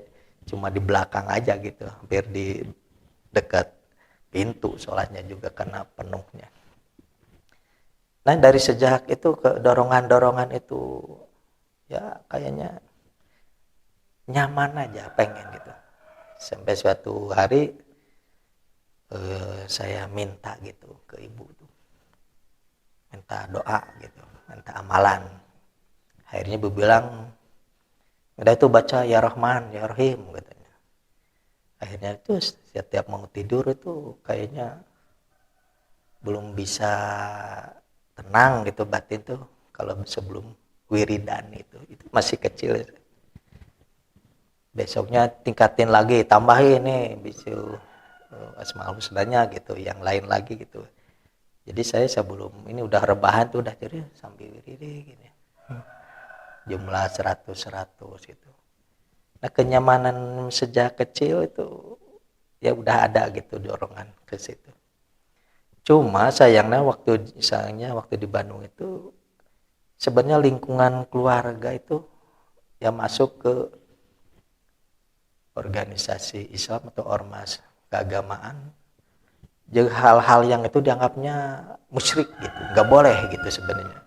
S1: cuma di belakang aja gitu, hampir di dekat pintu sholatnya juga karena penuhnya. Nah dari sejak itu ke dorongan-dorongan itu ya kayaknya nyaman aja pengen gitu. Sampai suatu hari saya minta gitu ke ibu tuh, minta doa gitu, minta amalan. Akhirnya ibu bilang, udah itu baca ya Rahman ya Rahim katanya. Akhirnya itu setiap mau tidur itu kayaknya belum bisa tenang gitu batin tuh kalau sebelum wiridan itu masih kecil. Besoknya tingkatin lagi, tambahin nih bisu asmaul husnanya gitu, yang lain lagi gitu. Jadi saya sebelum ini udah rebahan tuh udah jadi sambil wirid gini. Jumlah 100 gitu. Nah, kenyamanan sejak kecil itu ya udah ada gitu dorongan ke situ. Cuma sayangnya waktu di Bandung itu sebenarnya lingkungan keluarga itu yang masuk ke organisasi Islam atau ormas keagamaan, jadi hal-hal yang itu dianggapnya musyrik gitu, nggak boleh gitu sebenarnya.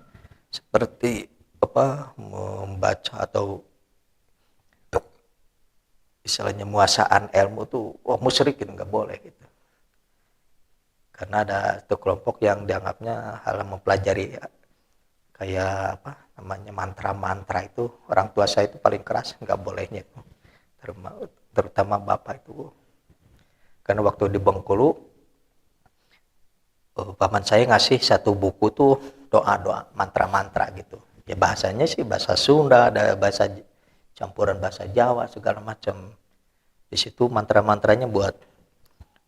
S1: Seperti apa membaca atau istilahnya muasaan ilmu tuh, wah musyrik gitu, nggak boleh gitu. Karena ada satu kelompok yang dianggapnya hal mempelajari kayak apa namanya mantra-mantra itu, orang tua saya itu paling keras nggak bolehnya itu, terutama bapak itu. Karena waktu di Bengkulu paman saya ngasih satu buku tuh doa-doa mantra-mantra gitu ya, bahasanya sih bahasa Sunda, ada bahasa campuran bahasa Jawa segala macam. Di situ mantra-mantranya buat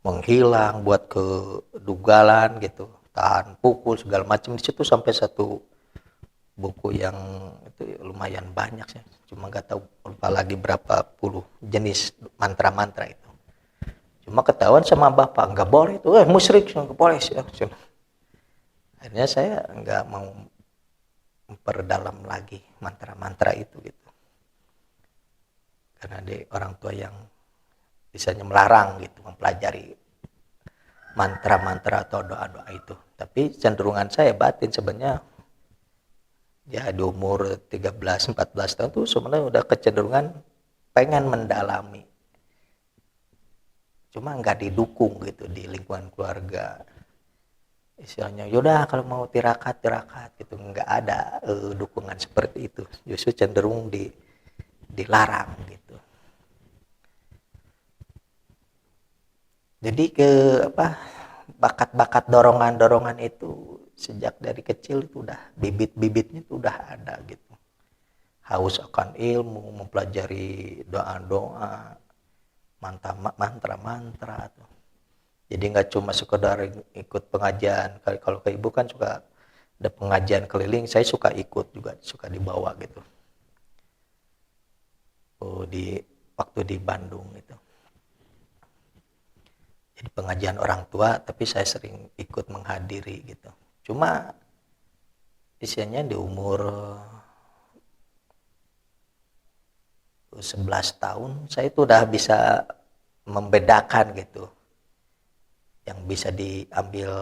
S1: menghilang, buat kedugalan gitu, tahan pukul segala macam. Di situ sampai satu buku yang itu lumayan banyak sih, cuma nggak tahu lupa lagi berapa puluh jenis mantra-mantra itu. Cuma ketahuan sama bapak nggak boleh itu, musyrik nggak boleh sih. Akhirnya saya nggak mau memperdalam lagi mantra-mantra itu gitu, karena ada orang tua yang bisanya melarang gitu mempelajari mantra-mantra atau doa-doa itu. Tapi cenderungan saya batin sebenarnya ya di umur 13-14 tahun tuh sebenarnya udah kecenderungan pengen mendalami, cuma nggak didukung gitu di lingkungan keluarga. Istilahnya yaudah kalau mau tirakat gitu, nggak ada dukungan seperti itu, justru cenderung dilarang gitu. Jadi ke apa bakat-bakat dorongan-dorongan itu sejak dari kecil itu udah bibit-bibitnya itu udah ada gitu, haus akan ilmu, mempelajari doa-doa, mantra-mantra tuh. Jadi nggak cuma sekedar ikut pengajian, kalau ke ibu kan suka ada pengajian keliling, saya suka ikut juga, suka dibawa gitu. Di waktu di Bandung itu. Jadi pengajian orang tua, tapi saya sering ikut menghadiri gitu. Cuma isinya di umur 11 tahun, saya itu udah bisa membedakan gitu. Yang bisa diambil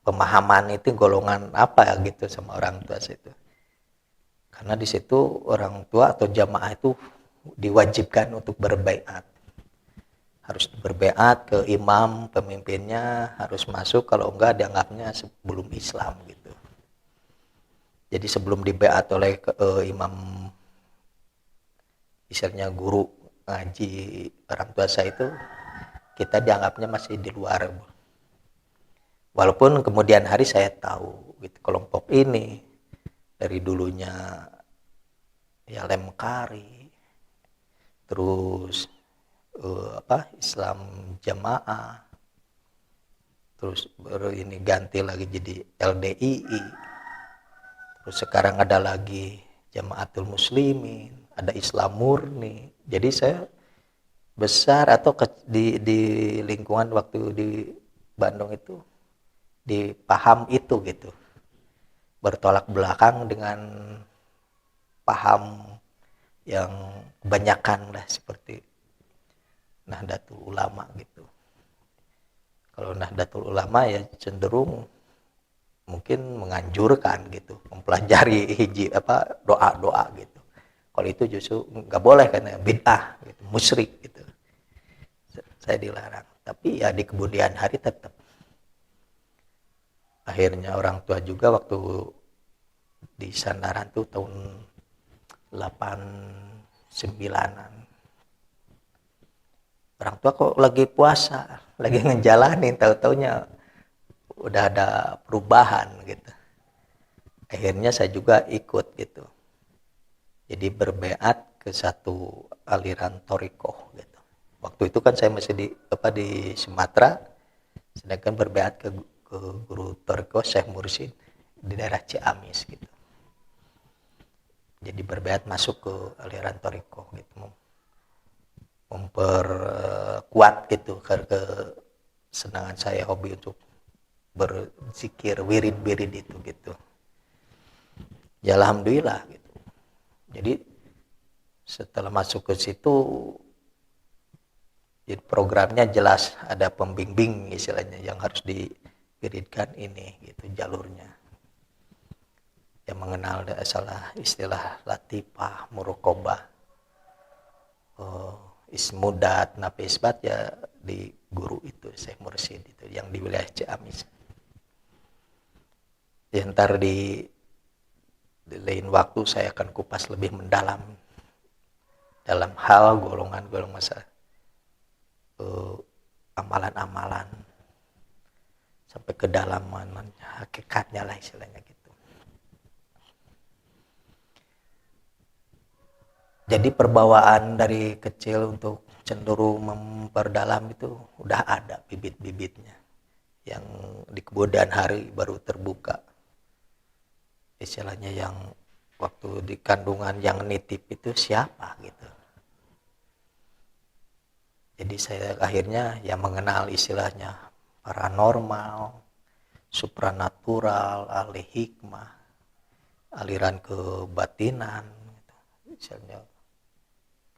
S1: pemahaman itu golongan apa gitu sama orang tua itu. Karena di situ orang tua atau jamaah itu diwajibkan untuk berbaiat. Harus berbaiat ke imam, pemimpinnya harus masuk, kalau enggak dianggapnya sebelum Islam gitu. Jadi sebelum dibaiat oleh imam, misalnya guru ngaji orang tua saya itu, kita dianggapnya masih di luar. Walaupun kemudian hari saya tahu gitu, kelompok ini dari dulunya ya Lemkari, terus Islam Jamaah, terus baru ini ganti lagi jadi LDII, terus sekarang ada lagi Jamaatul Muslimin, ada Islam Murni. Jadi saya besar atau di lingkungan waktu di Bandung itu dipaham itu gitu, bertolak belakang dengan paham yang kebanyakan lah seperti Nahdlatul Ulama gitu. Kalau Nahdlatul Ulama ya cenderung mungkin menganjurkan gitu, mempelajari hiji apa doa-doa gitu. Kalau itu justru nggak boleh karena bid'ah gitu, musyrik gitu. Saya dilarang. Tapi ya di kemudian hari tetap. Akhirnya orang tua juga waktu di Sandaran tuh tahun 89-an. Orang tua kok lagi puasa, lagi ngejalanin, tahu-taunya udah ada perubahan gitu. Akhirnya saya juga ikut gitu. Jadi berbeat ke satu aliran Torikoh gitu. Waktu itu kan saya masih di Sumatera, sedangkan berbeat ke guru Torikoh Syekh Mursyid di daerah Ciamis gitu. Jadi berbeat masuk ke aliran Torikoh gitu, memperkuat gitu ke senangan saya, hobi untuk berzikir wirid-wirid itu gitu. Ya alhamdulillah gitu. Jadi setelah masuk ke situ, jadi programnya jelas ada pembimbing istilahnya yang harus diwiridkan ini gitu jalurnya. Yang mengenal salah istilah latifah, murokobah, ismudat, nafisbat ya di guru itu Syekh Mursyid itu yang di wilayah Ciamis. Ya, ntar di lain waktu saya akan kupas lebih mendalam dalam hal golongan-golongan masa amalan-amalan sampai ke dalam hakikatnya lah istilahnya gitu. Jadi perbawaan dari kecil untuk cenderung memperdalam itu udah ada bibit-bibitnya yang di kemudian hari baru terbuka. Istilahnya yang waktu di kandungan yang nitip itu siapa gitu. Jadi saya akhirnya ya mengenal istilahnya paranormal, supranatural, ahli hikmah, aliran kebatinan, gitu. Misalnya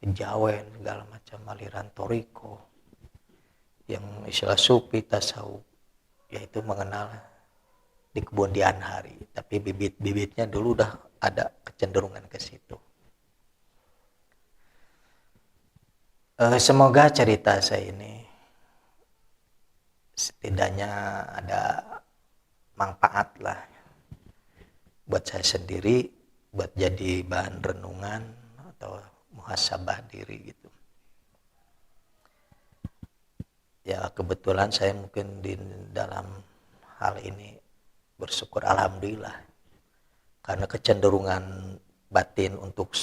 S1: kejawen, segala macam aliran toriko, yang istilah sufi, tasawuf, yaitu mengenal di kemudian hari. Tapi bibit-bibitnya dulu udah ada kecenderungan ke situ. Semoga cerita saya ini setidaknya ada manfaat lah buat saya sendiri, buat jadi bahan renungan atau muhasabah diri gitu. Ya kebetulan saya mungkin di dalam hal ini bersyukur alhamdulillah, karena kecenderungan batin untuk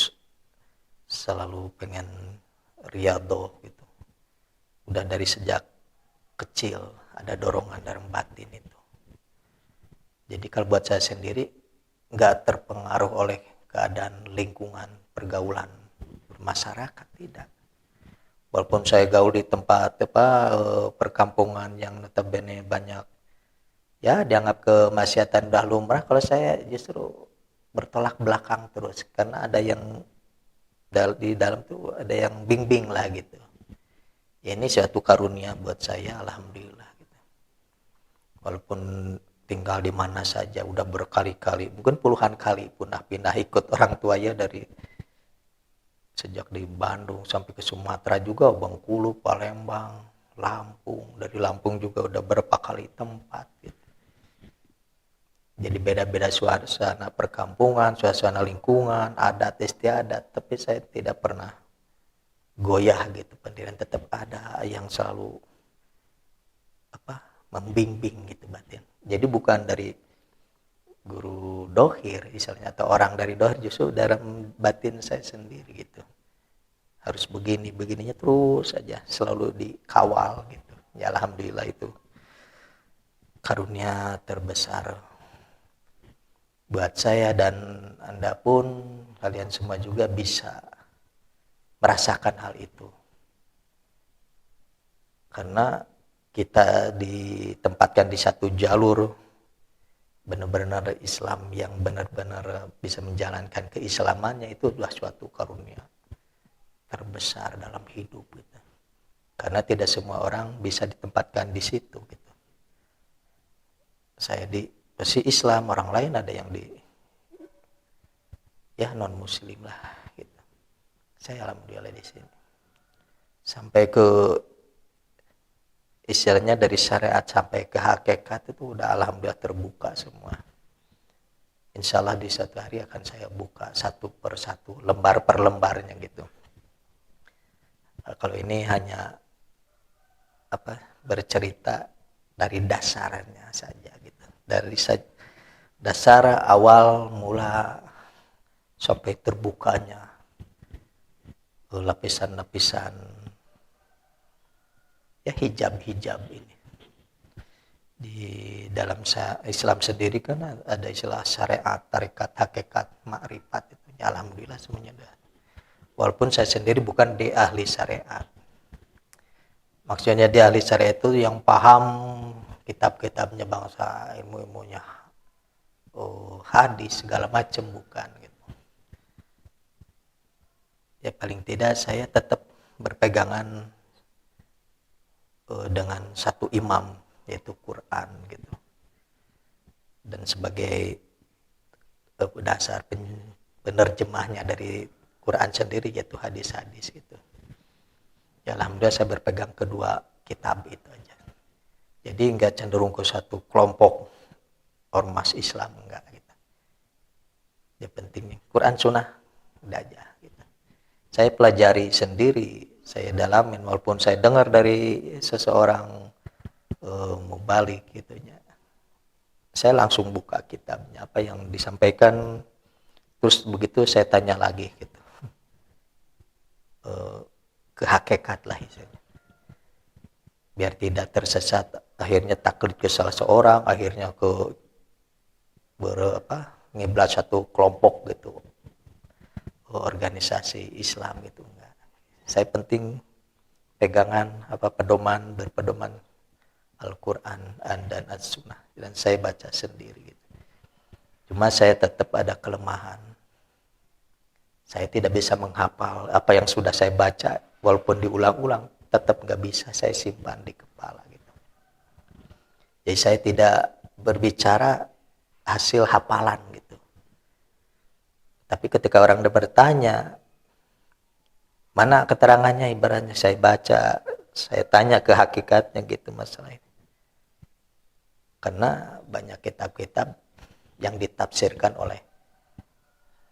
S1: selalu pengen riyadhah gitu udah dari sejak kecil, ada dorongan dalam batin itu. Jadi kalau buat saya sendiri nggak terpengaruh oleh keadaan lingkungan pergaulan masyarakat, tidak. Walaupun saya gaul di tempat perkampungan yang notabene banyak ya dianggap kemaksiatan udah lumrah, kalau saya justru bertolak belakang terus karena ada yang di dalam tuh ada yang bimbing lah gitu. Ya, ini suatu karunia buat saya alhamdulillah gitu. Walaupun tinggal di mana saja udah berkali-kali, mungkin puluhan kali pindah ikut orang tua ya, dari sejak di Bandung sampai ke Sumatera juga, Bengkulu, Palembang, Lampung, dari Lampung juga udah berapa kali tempat gitu. Jadi beda-beda suasana perkampungan, suasana lingkungan, adat istiadat, tapi saya tidak pernah goyah gitu, pendirian tetap ada yang selalu membimbing gitu batin. Jadi bukan dari guru dohir misalnya atau orang dari dohir, justru dalam batin saya sendiri gitu. Harus begininya terus saja selalu dikawal gitu. Ya alhamdulillah itu karunia terbesar buat saya, dan Anda pun kalian semua juga bisa merasakan hal itu. Karena kita ditempatkan di satu jalur benar-benar Islam yang benar-benar bisa menjalankan keislamannya, itu adalah suatu karunia terbesar dalam hidup gitu. Karena tidak semua orang bisa ditempatkan di situ gitu. saya di posisi Islam, orang lain ada yang di ya non muslim lah gitu. Saya alhamdulillah di sini sampai ke istilahnya dari syariat sampai ke hakikat itu udah alhamdulillah terbuka semua. Insya Allah di satu hari akan saya buka satu per satu, lembar per lembarnya gitu. Kalau ini hanya bercerita dari dasarnya saja gitu. Dari dasar awal mula sampai terbukanya lapisan-lapisan ya hijab-hijab ini. Di dalam Islam sendiri kan ada istilah syariat, tarekat, hakikat, makrifat itu. Ya, alhamdulillah semuanya ada. Walaupun saya sendiri bukan di ahli syariat. Maksudnya di ahli syariat itu yang paham kitab-kitabnya bangsa, ilmu-ilmunya, hadis segala macam bukan gitu. Ya paling tidak saya tetap berpegangan dengan satu imam yaitu Quran gitu. Dan sebagai dasar penerjemahnya dari Quran sendiri yaitu hadis-hadis gitu. Ya alhamdulillah saya berpegang kedua kitab itu aja. Jadi enggak cenderung ke satu kelompok ormas Islam enggak gitu. Ya pentingnya Quran Sunnah udah aja gitu. Saya pelajari sendiri, saya dalamin walaupun saya dengar dari seseorang mubalik gitu ya. Saya langsung buka kitabnya apa yang disampaikan, terus begitu saya tanya lagi gitu. Ke hakikat lah istilahnya. Biar tidak tersesat, akhirnya taklid ke salah seorang, akhirnya ke ngiblat satu kelompok gitu. Organisasi Islam gitu enggak. Saya penting pegangan berpedoman Al-Quran dan As-Sunnah dan saya baca sendiri gitu. Cuma saya tetap ada kelemahan. Saya tidak bisa menghafal apa yang sudah saya baca walaupun diulang-ulang tetap nggak bisa saya simpan di kepala gitu. Jadi saya tidak berbicara hasil hafalan gitu. Tapi ketika orang bertanya mana keterangannya ibaratnya saya baca, saya tanya ke hakikatnya gitu masalah ini. Karena banyak kitab-kitab yang ditafsirkan oleh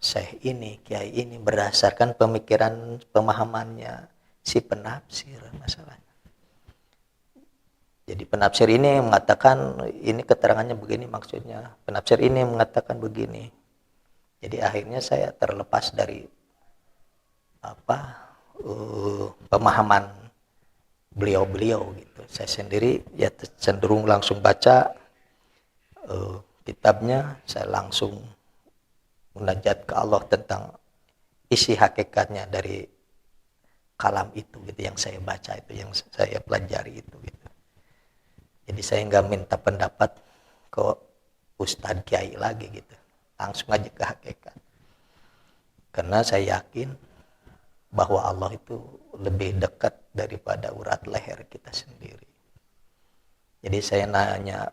S1: syekh ini, kiai ini berdasarkan pemikiran pemahamannya si penafsir masalahnya. Jadi penafsir ini mengatakan ini keterangannya begini maksudnya, penafsir ini mengatakan begini. Jadi akhirnya saya terlepas dari pemahaman beliau-beliau gitu. Saya sendiri ya cenderung langsung baca kitabnya, saya langsung munajat ke Allah tentang isi hakikatnya dari kalam itu gitu yang saya baca itu, yang saya pelajari itu gitu. Jadi saya nggak minta pendapat ke Ustadz Kiai lagi gitu, langsung aja ke hakikat. Karena saya yakin bahwa Allah itu lebih dekat daripada urat leher kita sendiri. Jadi saya nanya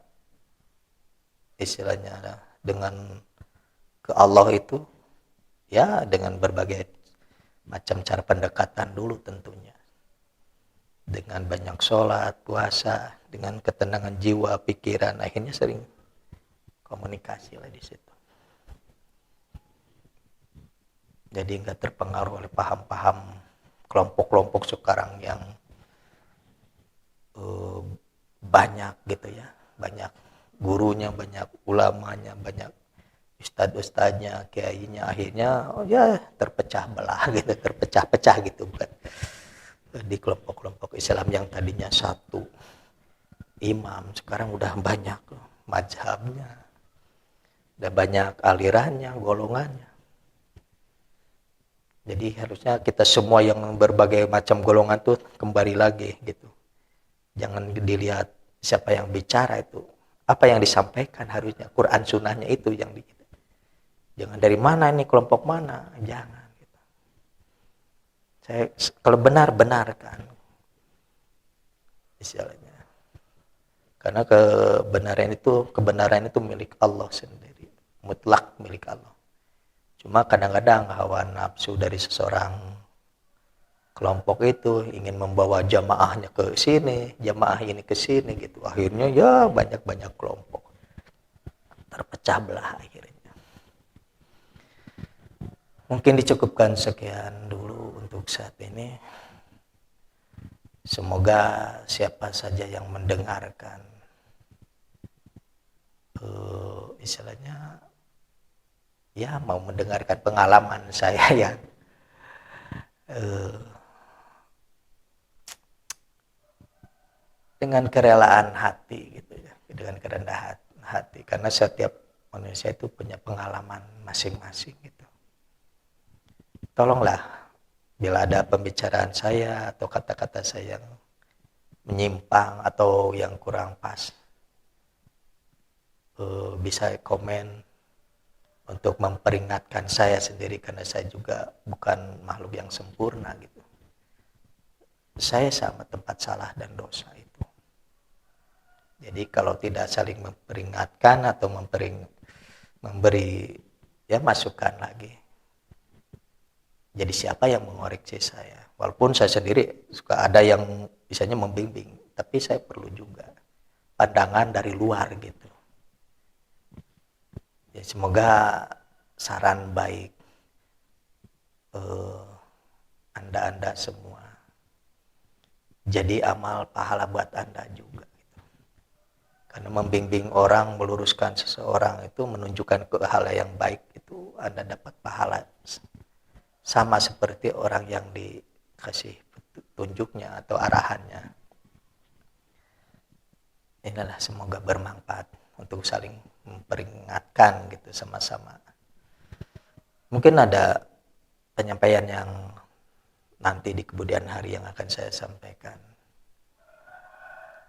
S1: istilahnya dengan ke Allah itu ya dengan berbagai macam cara pendekatan dulu tentunya. Dengan banyak sholat, puasa, dengan ketenangan jiwa, pikiran, akhirnya sering komunikasi lah di situ. Jadi nggak terpengaruh oleh paham-paham kelompok-kelompok sekarang yang banyak gitu ya, banyak gurunya, banyak ulamanya, banyak ustadz-ustadznya, kiainya, akhirnya ya terpecah belah gitu, terpecah-pecah gitu bukan di kelompok-kelompok Islam yang tadinya satu imam, sekarang udah banyak mazhabnya, udah banyak alirannya, golongannya. Jadi harusnya kita semua yang berbagai macam golongan tuh kembali lagi gitu. Jangan dilihat siapa yang bicara itu, apa yang disampaikan harusnya Quran sunnahnya itu yang jangan dari mana ini kelompok mana, jangan gitu. Saya kalau benar kan istilahnya. Karena kebenaran itu milik Allah sendiri, mutlak milik Allah. Cuma kadang-kadang hawa nafsu dari seseorang kelompok itu ingin membawa jamaahnya ke sini, jamaah ini ke sini gitu. Akhirnya ya banyak-banyak kelompok. Terpecah belah akhirnya. Mungkin dicukupkan sekian dulu untuk saat ini. Semoga siapa saja yang mendengarkan istilahnya ya mau mendengarkan pengalaman saya yang dengan kerelaan hati gitu ya, dengan kerendahan hati, karena setiap manusia itu punya pengalaman masing-masing gitu. Tolonglah bila ada pembicaraan saya atau kata-kata saya yang menyimpang atau yang kurang pas, bisa komen untuk memperingatkan saya sendiri, karena saya juga bukan makhluk yang sempurna gitu. Saya sama tempat salah dan dosa itu. Jadi kalau tidak saling memperingatkan atau memberi ya masukan lagi, jadi siapa yang mengoreksi saya? Walaupun saya sendiri suka ada yang misalnya membimbing, tapi saya perlu juga pandangan dari luar gitu. Ya, semoga saran baik Anda semua jadi amal pahala buat Anda juga gitu. Karena membimbing orang, meluruskan seseorang itu menunjukkan ke hal yang baik, itu Anda dapat pahala sama seperti orang yang dikasih tunjuknya atau arahannya. Inilah semoga bermanfaat untuk saling memperingatkan gitu sama-sama. Mungkin ada penyampaian yang nanti di kemudian hari yang akan saya sampaikan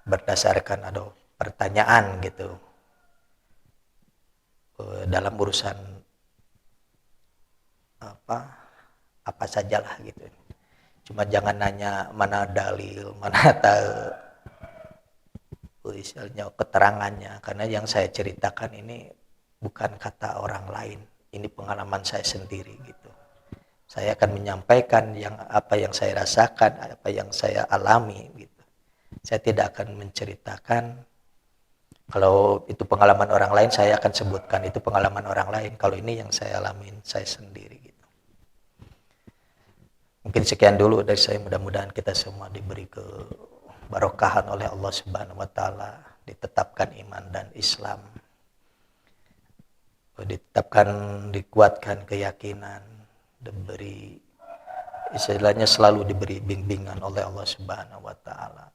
S1: berdasarkan ada pertanyaan gitu dalam urusan apa sajalah gitu. Cuma jangan nanya mana dalil, mana tahu misalnya keterangannya, karena yang saya ceritakan ini bukan kata orang lain, ini pengalaman saya sendiri gitu. Saya akan menyampaikan apa yang saya rasakan, apa yang saya alami gitu. Saya tidak akan menceritakan kalau itu pengalaman orang lain, saya akan sebutkan itu pengalaman orang lain. Kalau ini yang saya alamin saya sendiri gitu. Mungkin sekian dulu dari saya, mudah-mudahan kita semua diberi keberkahan oleh Allah Subhanahu wa taala, ditetapkan iman dan Islam, ditetapkan, dikuatkan keyakinan, istilahnya selalu diberi bimbingan oleh Allah Subhanahu wa taala.